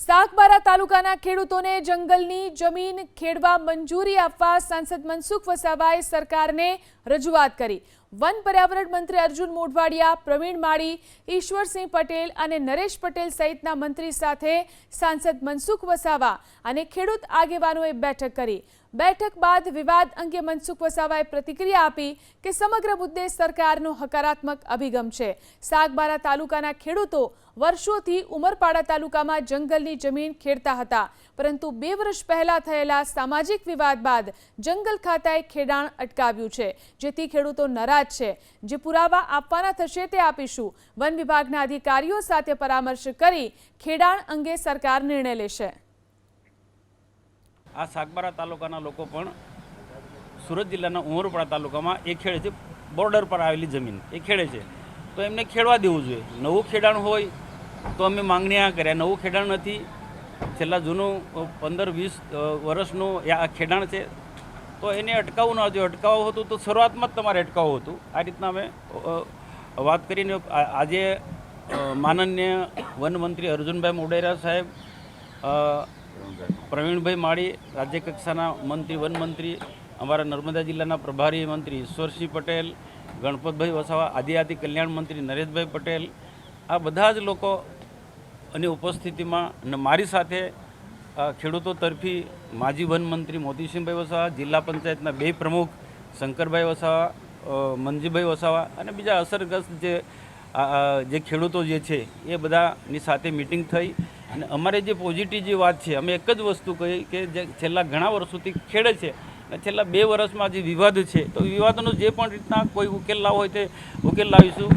સાગબારા તાલુકાના ખેડૂતોને જંગલની જમીન ખેડવા મંજૂરી આપવા સાંસદ મનસુખ વસાવાએ સરકારને રજૂઆત કરી। વન પર્યાવરણ મંત્રી અર્જુન મોઢવાડિયા, પ્રવીણ માળી, ઈશ્વરસિંહ પટેલ અને નરેશ પટેલ સહિતના મંત્રી સાથે સાંસદ મનસુખ વસાવા અને ખેડૂત આગેવાનોએ બેઠક કરી। બેઠક બાદ વિવાદ અંગે મનસુખ વસાવાએ પ્રતિક્રિયા આપી કે સમગ્ર મુદ્દે સરકારનો હકારાત્મક અભિગમ છે। સાગબારા તાલુકાના ખેડૂતો વર્ષોથી ઉમરપાડા તાલુકામાં જંગલની જમીન ખેડતા હતા, પરંતુ 2 વર્ષ પહેલા થયેલા સામાજિક વિવાદ બાદ જંગલ ખાતાએ ખેડાણ અટકાવ્યું છે, જેથી ખેડૂતો નારાજ છે। જે પુરાવા આપવાના થશે તે આપીશું। વન વિભાગના અધિકારીઓ સાથે પરામર્શ કરી ખેડાણ અંગે સરકાર નિર્ણય લેશે। આ સાગબારા તાલુકાના લોકો પણ સુરત જિલ્લાના ઉમરપાડા તાલુકામાં એ ખેડે છે, બોર્ડર પર આવેલી જમીન એ ખેડે છે, તો એમને ખેડવા દેવું જોઈએ। નવું ખેડાણ હોય તો અમે માંગણી આ કર્યા, નવું ખેડાણ નથી, છેલ્લા જૂનું 15-20 વર્ષનું આ ખેડાણ છે, તો એને અટકાવવું ન જોઈએ। અટકાવવું હતું તો શરૂઆતમાં જ તમારે અટકાવવું હતું। આ રીતના અમે વાત કરીને આજે માનનીય વનમંત્રી અર્જુનભાઈ મોઢેરા સાહેબ, પ્રવીણભાઈ માળી, રાજ્ય કક્ષાના મંત્રી વનમંત્રી, અમારા નર્મદા જિલ્લાના પ્રભારી મંત્રી ઈશ્વરસિંહ પટેલ, ગણપતભાઈ વસાવા, આદિજાતિ કલ્યાણ મંત્રી નરેશભાઈ પટેલ, આ બધા જ લોકોની ઉપસ્થિતિમાં અને મારી સાથે ખેડૂતો તરફી માજી વનમંત્રી મોતીસિંહભાઈ વસાવા, જિલ્લા પંચાયતના 2 પ્રમુખ શંકરભાઈ વસાવા, મનજીભાઈ વસાવા અને બીજા અસરગ્રસ્ત જે ખેડૂતો જે છે એ બધાની સાથે મિટિંગ થઈ અને અમારે જે પોઝિટિવ જે વાત છે, અમે એક જ વસ્તુ કહી કે જે છેલ્લા ઘણા વર્ષોથી ખેડે છે અને છેલ્લા 2 વર્ષમાં જે વિવાદ છે, તો વિવાદનો જે પણ રીતના કોઈ ઉકેલ લાવો હોય તે ઉકેલ લાવીશું।